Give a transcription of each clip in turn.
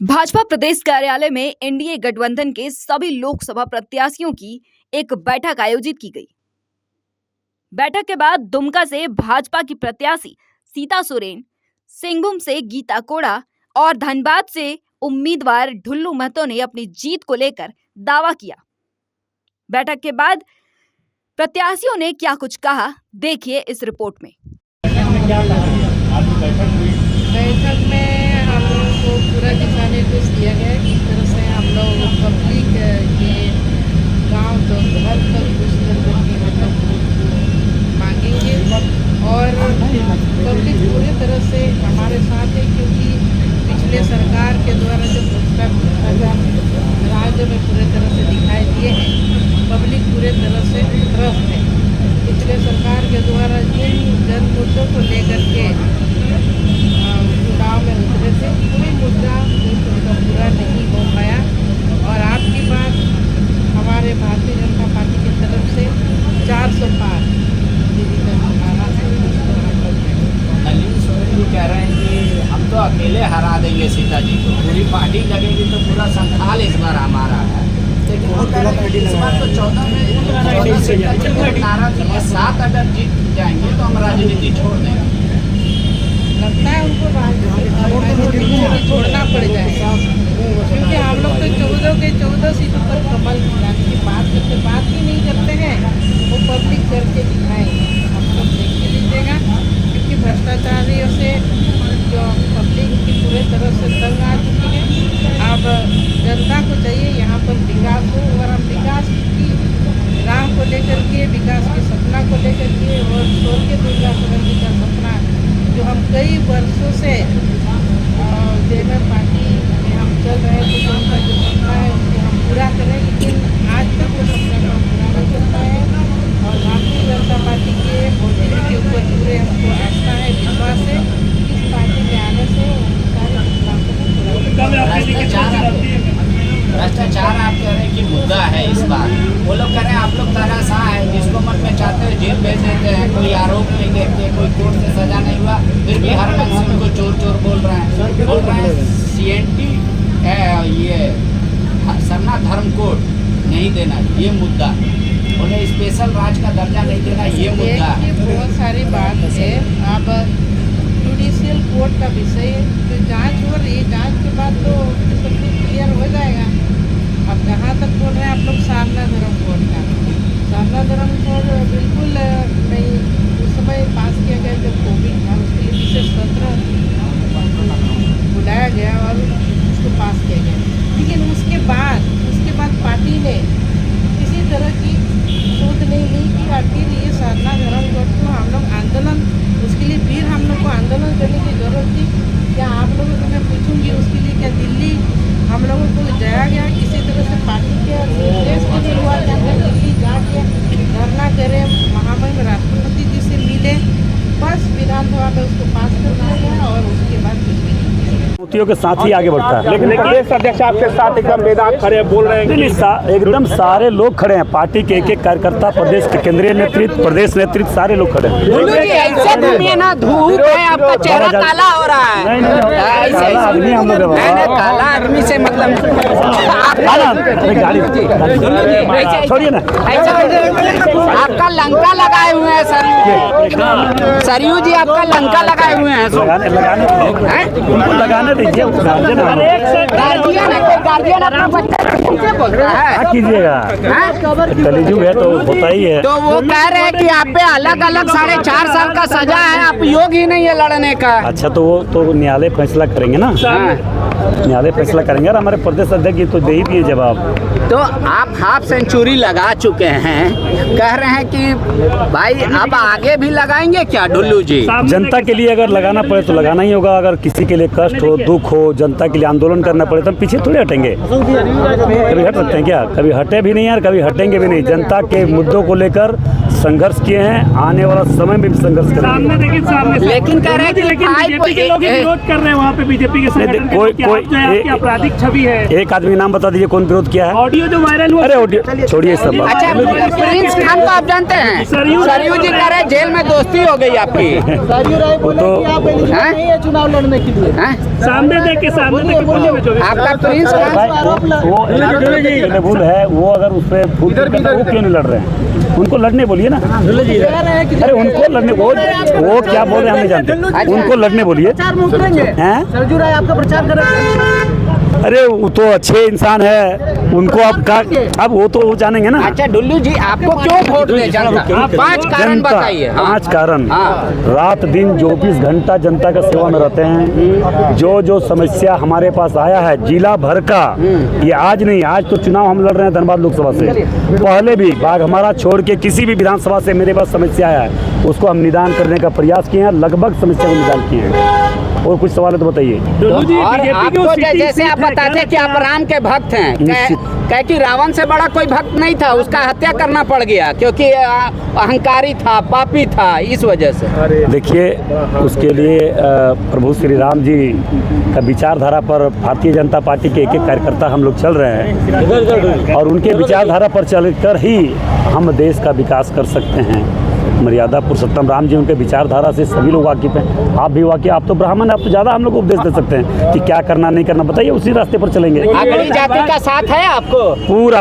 भाजपा प्रदेश कार्यालय में एनडीए गठबंधन के सभी लोकसभा प्रत्याशियों की एक बैठक आयोजित की गई। बैठक के बाद दुमका से भाजपा की प्रत्याशी सीता सोरेन, सिंहभूम से गीता कोड़ा और धनबाद से उम्मीदवार ढुल्लू महतो ने अपनी जीत को लेकर दावा किया। बैठक के बाद प्रत्याशियों ने क्या कुछ कहा, देखिए इस रिपोर्ट में। बैठक में हम लोगों को पूरा दिशा निर्देश दिया गया है। किस तरह से हम लोग पब्लिक के गांव तो घर तक कुछ मतलब मांगेंगे और पब्लिक पूरी तरह से हमारे साथ है, क्योंकि पिछले सरकार के द्वारा जो भ्रष्टाचार राज्य में पूरे तरह से दिखाई दिए हैं, पब्लिक पूरे तरह से त्रस्त है। पिछले सरकार के द्वारा जिन जन मुद्दों को लेकर के चुनाव में उतरे थे, कोई मुद्दा उनका पूरा नहीं हो पाया और आपकी बात हमारे भारतीय जनता पार्टी की तरफ से 400 पार जी कह रहे हैं कि हम तो अकेले हरा देंगे सीता जी को, पूरी पार्टी लगेगी तो पूरा संथाल इस बार हमारा है। लेकिन वो कह रहे हैं इस बार तो 14 में नारा दिए, 7 अगर जीत जाएंगे तो हम राजनीति छोड़ देंगे। लगता है उनको राजनीति छोड़ना पड़ जाएगा, क्योंकि हम लोग तो 14 के 14 सीटों पर कमल की बात करते बात ही नहीं करते हैं, वो पब्लिक करके दिखाएंगे। हम लोग देख के लीजिएगा, क्योंकि भ्रष्टाचारियों से जो पब्लिक की पूरे तरह से तंग आ चुकी है। अब जनता को चाहिए यहाँ पर विकास हो और हम विकास की राह को लेकर के, विकास के सपना को लेकर के और स्वर्गीय दुर्गा जी का सपना जो हम कई वर्षों से जेएमएम पार्टी में हम चल रहे थे, तो उनका जो सपना है उसको हम पूरा करें, लेकिन आज तक वो सपना को हम पूरा नहीं कर पाए हैं। और भारतीय जनता पार्टी के मोदी के ऊपर पूरे हमको आस्था है, विश्वास है। इस पार्टी में आने से सारे भ्रष्टाचार आप कह रहे हैं कि मुद्दा है इस बार। वो लोग कह रहे हैं आप लोग तानाशाह हैं, जिसको मन में चाहते हो जेल भेज देते हैं, कोई आरोप नहीं देखते, कोई कोर्ट से सजा नहीं हुआ, फिर भी हर मंच से उनको चोर चोर बोल रहे हैं। CNT ये सरना धर्म कोड नहीं देना, ये मुद्दा। उन्हें स्पेशल राज का दर्जा नहीं देना, ये मुद्दा है। बहुत सारी बात है। अब जुडिशियल कोर्ट का विषय है, तो जांच हो रही है, जांच के बाद तो सब कुछ क्लियर हो जाएगा। अब जहाँ तक बोल रहे हैं आप लोग सारना धर्म कोड का, सारना धर्म कोड बिल्कुल नहीं, उस समय पास किया गया जब कोविड था, उसके लिए विशेष सत्र बुलाया गया और उसको पास किया गया। लेकिन उसके बाद पार्टी ने किसी तरह की सोच नहीं ली कि आखिर ये सारना धर्म कोड को हम लोग आंदोलन, उसके लिए फिर हम लोग को आंदोलन करने की जरूरत थी क्या? आप लोगों से मैं पूछूंगी, उसके लिए क्या दिल्ली हम लोगों को जाया गया? किसी तरह से पार्टी के निर्देश के लिए हुआ कि हम लोग दिल्ली जाके धरना करें, महामहिम राष्ट्रपति जी से मिले, बस विधानसभा में उसको पास कर दिया गया और उसके बाद कुछ भी मोतियों के साथ ही आगे बढ़ता है। लेकिन प्रदेश अध्यक्ष आपके साथ एकदम मैदान खड़े बोल रहे हैं नहीं, एकदम सारे लोग खड़े हैं, पार्टी के एक एक कार्यकर्ता, प्रदेश के केंद्रीय नेतृत्व, प्रदेश नेतृत्व, सारे लोग खड़े हैं। ना धूप है, आपका चेहरा काला हो रहा है। काला आदमी हम लोग, काला आदमी से मतलब छोड़िए ना, आपका लंका लगाए हुए हैं सरयू जी, आपका लंका लगाए हुए हैं। लगाने दीजिए, गार्जियन अपना बच्चा बोल रहा है, क्या कीजिएगा, कलयुग है तो होता ही है। तो वो कह रहे हैं कि आप पे अलग अलग 4.5 साल का सजा है, आप योग्य ही नहीं है लड़ने का। अच्छा, तो वो तो न्यायालय फैसला करेंगे ना, न्यायालय फैसला करेंगे और हमारे प्रदेश अध्यक्ष तो दे ही दिए जवाब। तो आप हाफ सेंचुरी लगा चुके हैं, कह रहे हैं कि भाई अब आगे भी लगाएंगे क्या ढुल्लू जी? जनता के लिए अगर लगाना पड़े तो लगाना ही होगा। अगर किसी के लिए कष्ट हो, दुख हो, जनता के लिए आंदोलन करना पड़े तो हम पीछे थोड़ी हटेंगे। कभी हट सकते हैं क्या? कभी हटे भी नहीं यार, कभी हटेंगे भी नहीं। जनता के मुद्दों को लेकर संघर्ष किए हैं, आने वाला समय में भी संघर्ष करेंगे। सामने देखिए, सामने से। लेकिन कह रहे हैं कि लेकिन बीजेपी के लोग ही विरोध कर रहे हैं वहाँ पे, बीजेपी के संगठन के लोग, कि आप जो है आपकी आपराधिक छवि है। एक आदमी का नाम बता दीजिए कौन विरोध किया है? ऑडियो जो वायरल हुआ, अरे ऑडियो छोड़िए सब बात। अच्छा, प्रिंस खान को आप जानते हैं? सरयू जी कह रहे हैं जेल में दोस्ती हो गई आपकी। वो तो चुनाव लड़ने के लिए हैं? सामने देख के बोलिए में जो है। आपका प्रिंस खान भाई वो एलिजिबल है, वो अगर उस पर फूल करता है, वो क्यों नहीं लड़ रहे हैं? उनको लड़ने बोलिए ना। अरे उनको लड़ने, वो क्या बोल रहे हैं हम नहीं जानते, उनको लड़ने बोलिए। हैं? सरजू राय आपका प्रचार करेंगे। अरे वो तो अच्छे इंसान है, उनको अब वो तो जानेंगे ना। अच्छा डुल्लू जी, आपको क्यों वोट दे जनता? 5 कारण बताइए। 5 कारण। हाँ। रात दिन 24 घंटा जनता का सेवा में रहते हैं। जो समस्या हमारे पास आया है जिला भर का, ये आज नहीं, आज तो चुनाव हम लड़ रहे हैं धनबाद लोकसभा से, पहले भी बाघ हमारा छोड़ के किसी भी विधानसभा से मेरे पास समस्या आया है, उसको हम निदान करने का प्रयास किए हैं, लगभग समस्या को निदान किए हैं। और कुछ सवाल है तो बताइए। और आपको जैसे आप बताते कि आप राम के भक्त हैं, कह कि रावण से बड़ा कोई भक्त नहीं था, उसका हत्या करना पड़ गया क्योंकि अहंकारी था, पापी था, इस वजह से। देखिए, उसके लिए प्रभु श्री राम जी का विचारधारा पर भारतीय जनता पार्टी के एक कार्यकर्ता हम लोग चल रहे हैं, और उनके विचारधारा पर चलकर ही हम देश का विकास कर सकते हैं। मर्यादा पुरुषोत्तम राम जी उनके विचारधारा से सभी लोग वाकिफ हैं। आप भी वाकिफ, आप तो ब्राह्मण, आप तो ज़्यादा हम लोग को उपदेश दे सकते हैं कि क्या करना नहीं करना, बताइए, उसी रास्ते पर चलेंगे। अपनी जाति का साथ है आपको? पूरा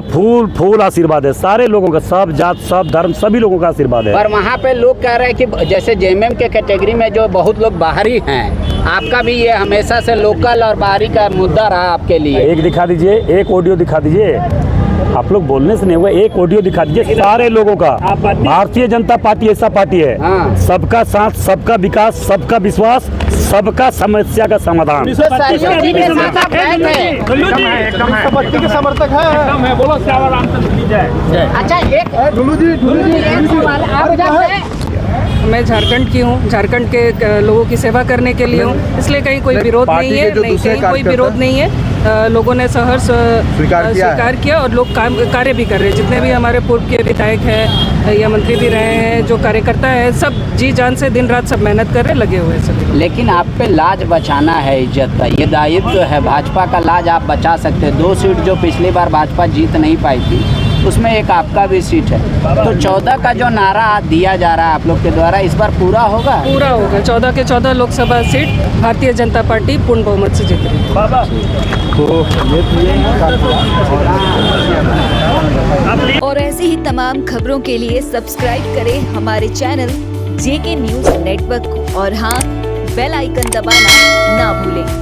फूल आशीर्वाद है सारे लोगों का, सब जात, सब धर्म, सभी लोगों का आशीर्वाद है। पर वहाँ पे लोग कह रहे हैं कि जैसे जेएमएम के कैटेगरी में जो बहुत लोग बाहरी हैं, आपका भी ये हमेशा से लोकल और बाहरी का मुद्दा रहा आपके लिए। एक दिखा दीजिए, एक ऑडियो दिखा दीजिए। आप लोग बोलने से नहीं हुआ, एक ऑडियो दिखा दीजिए सारे लोगों का। भारतीय जनता पार्टी ऐसा पार्टी है, हाँ। सबका साथ, सबका विकास, सबका विश्वास, सबका समस्या का समाधान। के समर्थक है, बोलो श्यामा रामचंद्र की जय। अच्छा, एक सवाल आप जानते हैं? मैं झारखंड की हूँ, झारखंड के लोगों की सेवा करने के लिए हूँ, इसलिए कहीं कोई विरोध नहीं है, कहीं कोई विरोध नहीं है। लोगों ने सहर्ष स्वीकार किया और लोग कार्य भी कर रहे हैं। जितने भी हमारे पूर्व के विधायक हैं या मंत्री भी रहे हैं, जो कार्यकर्ता हैं, सब जी जान से दिन रात सब मेहनत कर रहे, लगे हुए हैं सब। लेकिन आप पे लाज बचाना है, इज्जत का ये दायित्व है। भाजपा का लाज आप बचा सकते हैं। 2 सीट जो पिछली बार भाजपा जीत नहीं पाई थी, उसमें एक आपका भी सीट है। तो 14 का जो नारा दिया जा रहा है आप लोग के द्वारा, इस बार पूरा होगा? पूरा होगा। 14 के 14 लोकसभा सीट भारतीय जनता पार्टी पूर्ण बहुमत से जीत रही है। और ऐसी ही तमाम खबरों के लिए सब्सक्राइब करें हमारे चैनल JK न्यूज़ नेटवर्क को, और हाँ, बेल आइकन दबाना ना भूलें।